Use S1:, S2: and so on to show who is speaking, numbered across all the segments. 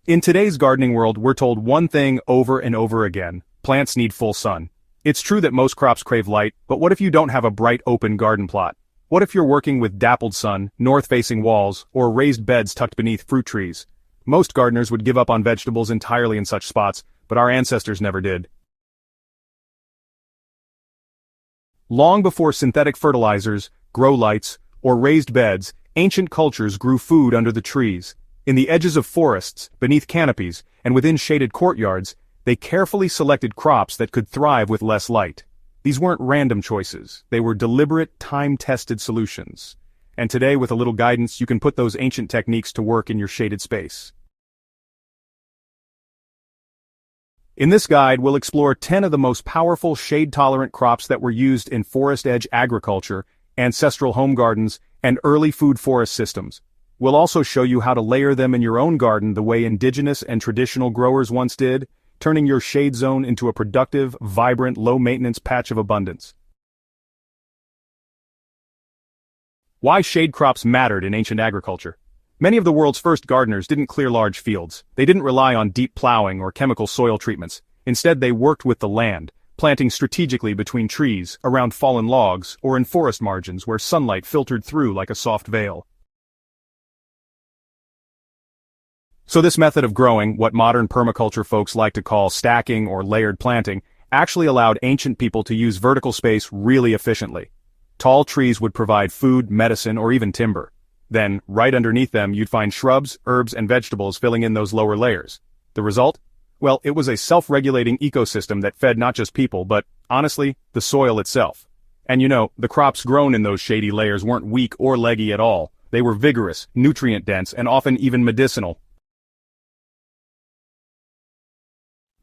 S1: In today's gardening world, we're told one thing over and over again: plants need full sun. It's true that most crops crave light, but what if you don't have a bright open garden plot? What if you're working with dappled sun, north-facing walls, or raised beds tucked beneath fruit trees? Most gardeners would give up on vegetables entirely in such spots, but our ancestors never did. Long before synthetic fertilizers, grow lights, or raised beds, ancient cultures grew food under the trees. In the edges of forests, beneath canopies, and within shaded courtyards, they carefully selected crops that could thrive with less light. These weren't random choices, they were deliberate, time-tested solutions. And today, with a little guidance, you can put those ancient techniques to work in your shaded space. In this guide, we'll explore 10 of the most powerful shade-tolerant crops that were used in forest-edge agriculture, ancestral home gardens, and early food forest systems. We'll also show you how to layer them in your own garden the way indigenous and traditional growers once did, turning your shade zone into a productive, vibrant, low-maintenance patch of abundance. Why shade crops mattered in ancient agriculture. Many of the world's first gardeners didn't clear large fields. They didn't rely on deep plowing or chemical soil treatments. Instead, they worked with the land, planting strategically between trees, around fallen logs, or in forest margins where sunlight filtered through like a soft veil. So this method of growing, what modern permaculture folks like to call stacking or layered planting, actually allowed ancient people to use vertical space really efficiently. Tall trees would provide food, medicine, or even timber. Then, right underneath them, you'd find shrubs, herbs, and vegetables filling in those lower layers. The result? Well, it was a self-regulating ecosystem that fed not just people, but, honestly, the soil itself. And the crops grown in those shady layers weren't weak or leggy at all. They were vigorous, nutrient-dense, and often even medicinal.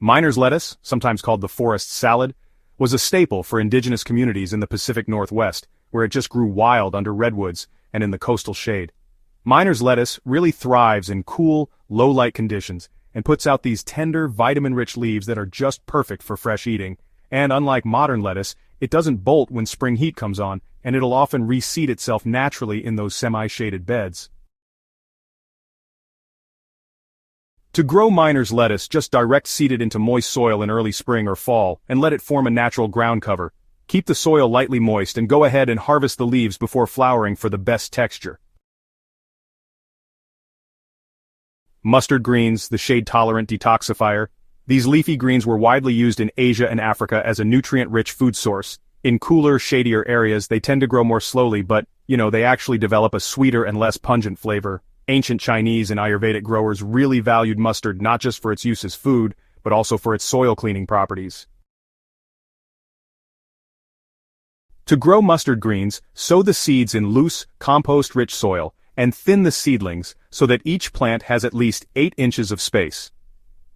S1: Miner's lettuce, sometimes called the forest salad, was a staple for indigenous communities in the Pacific Northwest, where it just grew wild under redwoods and in the coastal shade. Miner's lettuce really thrives in cool, low-light conditions and puts out these tender, vitamin-rich leaves that are just perfect for fresh eating. And unlike modern lettuce, it doesn't bolt when spring heat comes on, and it'll often reseed itself naturally in those semi-shaded beds. To grow miner's lettuce, just direct seed it into moist soil in early spring or fall, and let it form a natural ground cover. Keep the soil lightly moist and go ahead and harvest the leaves before flowering for the best texture. Mustard greens, the shade-tolerant detoxifier. These leafy greens were widely used in Asia and Africa as a nutrient-rich food source. In cooler, shadier areas, they tend to grow more slowly, but, they actually develop a sweeter and less pungent flavor. Ancient Chinese and Ayurvedic growers really valued mustard not just for its use as food, but also for its soil-cleaning properties. To grow mustard greens, sow the seeds in loose, compost-rich soil, and thin the seedlings so that each plant has at least 8 inches of space.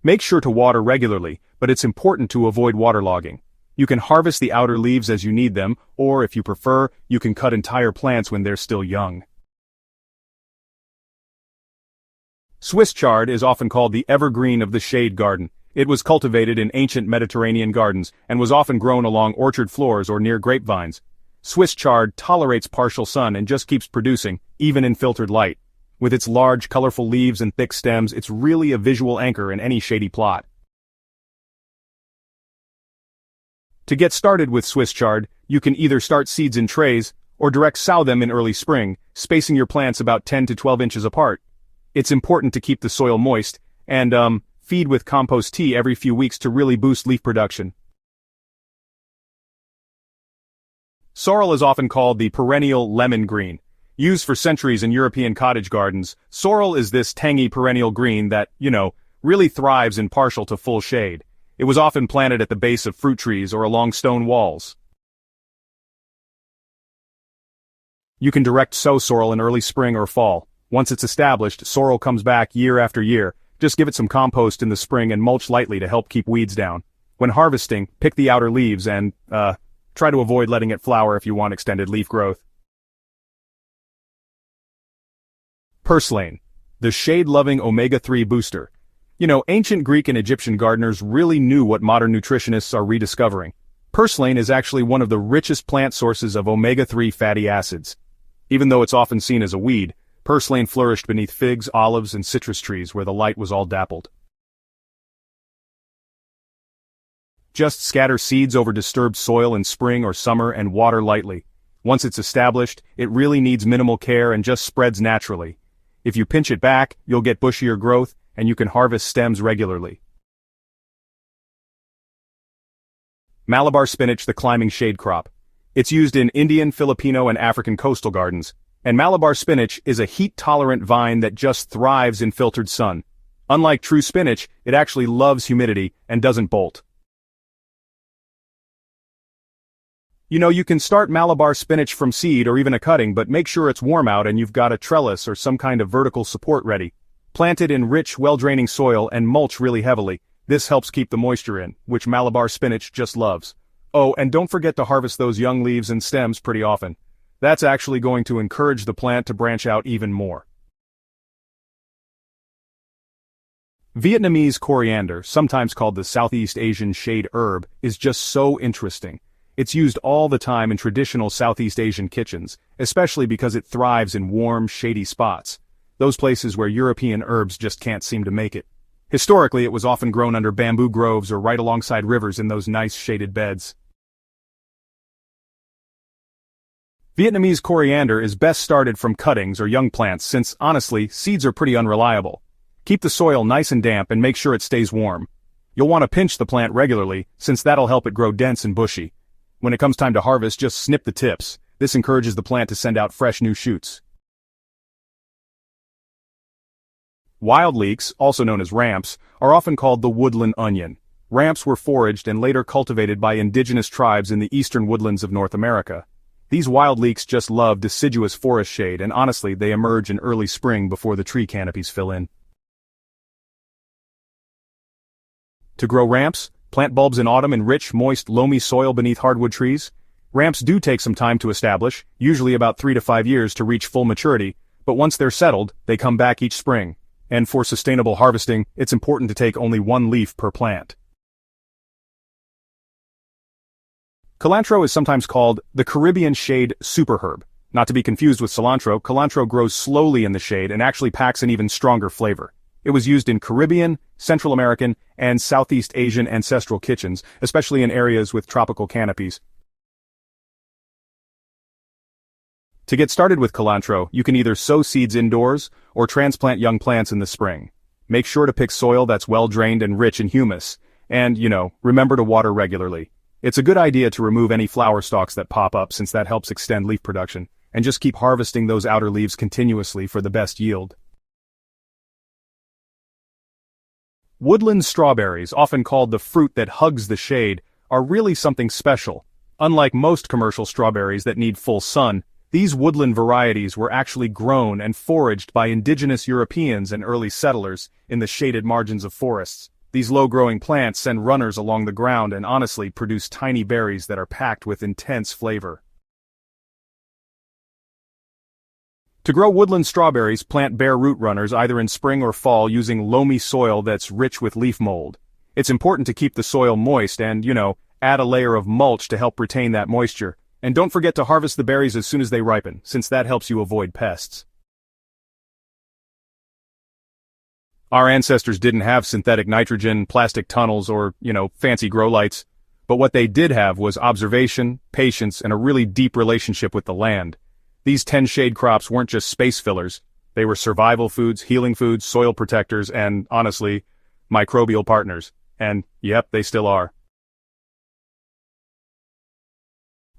S1: Make sure to water regularly, but it's important to avoid waterlogging. You can harvest the outer leaves as you need them, or if you prefer, you can cut entire plants when they're still young. Swiss chard is often called the evergreen of the shade garden. It was cultivated in ancient Mediterranean gardens and was often grown along orchard floors or near grapevines. Swiss chard tolerates partial sun and just keeps producing, even in filtered light. With its large, colorful leaves and thick stems, it's really a visual anchor in any shady plot. To get started with Swiss chard, you can either start seeds in trays or direct sow them in early spring, spacing your plants about 10 to 12 inches apart. It's important to keep the soil moist, and, feed with compost tea every few weeks to really boost leaf production. Sorrel is often called the perennial lemon green. Used for centuries in European cottage gardens, sorrel is this tangy perennial green that, really thrives in partial to full shade. It was often planted at the base of fruit trees or along stone walls. You can direct sow sorrel in early spring or fall. Once it's established, sorrel comes back year after year. Just give it some compost in the spring and mulch lightly to help keep weeds down. When harvesting, pick the outer leaves and, try to avoid letting it flower if you want extended leaf growth. Purslane, the shade-loving omega-3 booster. Ancient Greek and Egyptian gardeners really knew what modern nutritionists are rediscovering. Purslane is actually one of the richest plant sources of omega-3 fatty acids. Even though it's often seen as a weed, Purslane flourished beneath figs, olives, and citrus trees where the light was all dappled. Just scatter seeds over disturbed soil in spring or summer and water lightly. Once it's established, it really needs minimal care and just spreads naturally. If you pinch it back, you'll get bushier growth, and you can harvest stems regularly. Malabar spinach, the climbing shade crop. It's used in Indian, Filipino, and African coastal gardens, and Malabar spinach is a heat-tolerant vine that just thrives in filtered sun. Unlike true spinach, it actually loves humidity and doesn't bolt. You can start Malabar spinach from seed or even a cutting, but make sure it's warm out and you've got a trellis or some kind of vertical support ready. Plant it in rich, well-draining soil and mulch really heavily. This helps keep the moisture in, which Malabar spinach just loves. Oh, and don't forget to harvest those young leaves and stems pretty often. That's actually going to encourage the plant to branch out even more. Vietnamese coriander, sometimes called the Southeast Asian shade herb, is just so interesting. It's used all the time in traditional Southeast Asian kitchens, especially because it thrives in warm, shady spots. Those places where European herbs just can't seem to make it. Historically, it was often grown under bamboo groves or right alongside rivers in those nice shaded beds. Vietnamese coriander is best started from cuttings or young plants since, honestly, seeds are pretty unreliable. Keep the soil nice and damp and make sure it stays warm. You'll want to pinch the plant regularly, since that'll help it grow dense and bushy. When it comes time to harvest, just snip the tips. This encourages the plant to send out fresh new shoots. Wild leeks, also known as ramps, are often called the woodland onion. Ramps were foraged and later cultivated by indigenous tribes in the eastern woodlands of North America. These wild leeks just love deciduous forest shade, and honestly, they emerge in early spring before the tree canopies fill in. To grow ramps, plant bulbs in autumn in rich, moist, loamy soil beneath hardwood trees. Ramps do take some time to establish, usually about 3 to 5 years to reach full maturity, but once they're settled, they come back each spring. And for sustainable harvesting, it's important to take only one leaf per plant. Cilantro is sometimes called the Caribbean shade superherb. Not to be confused with cilantro, cilantro grows slowly in the shade and actually packs an even stronger flavor. It was used in Caribbean, Central American, and Southeast Asian ancestral kitchens, especially in areas with tropical canopies. To get started with cilantro, you can either sow seeds indoors or transplant young plants in the spring. Make sure to pick soil that's well drained and rich in humus. And, remember to water regularly. It's a good idea to remove any flower stalks that pop up since that helps extend leaf production, and just keep harvesting those outer leaves continuously for the best yield. Woodland strawberries, often called the fruit that hugs the shade, are really something special. Unlike most commercial strawberries that need full sun, these woodland varieties were actually grown and foraged by indigenous Europeans and early settlers in the shaded margins of forests. These low-growing plants send runners along the ground and honestly produce tiny berries that are packed with intense flavor. To grow woodland strawberries, plant bare root runners either in spring or fall using loamy soil that's rich with leaf mold. It's important to keep the soil moist and, add a layer of mulch to help retain that moisture. And don't forget to harvest the berries as soon as they ripen, since that helps you avoid pests. Our ancestors didn't have synthetic nitrogen, plastic tunnels, or, fancy grow lights. But what they did have was observation, patience, and a really deep relationship with the land. These 10 shade crops weren't just space fillers. They were survival foods, healing foods, soil protectors, and, honestly, microbial partners. And, yep, they still are.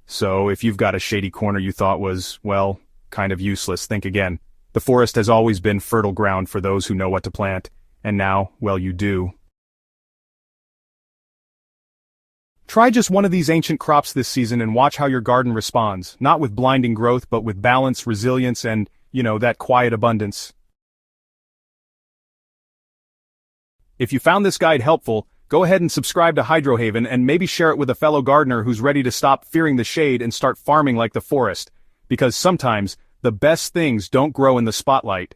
S1: So, if you've got a shady corner you thought was, well, kind of useless, think again. The forest has always been fertile ground for those who know what to plant. And now, well, you do. Try just one of these ancient crops this season and watch how your garden responds, not with blinding growth but with balance, resilience, and, that quiet abundance. If you found this guide helpful, go ahead and subscribe to Hydrohaven and maybe share it with a fellow gardener who's ready to stop fearing the shade and start farming like the forest. Because sometimes, the best things don't grow in the spotlight.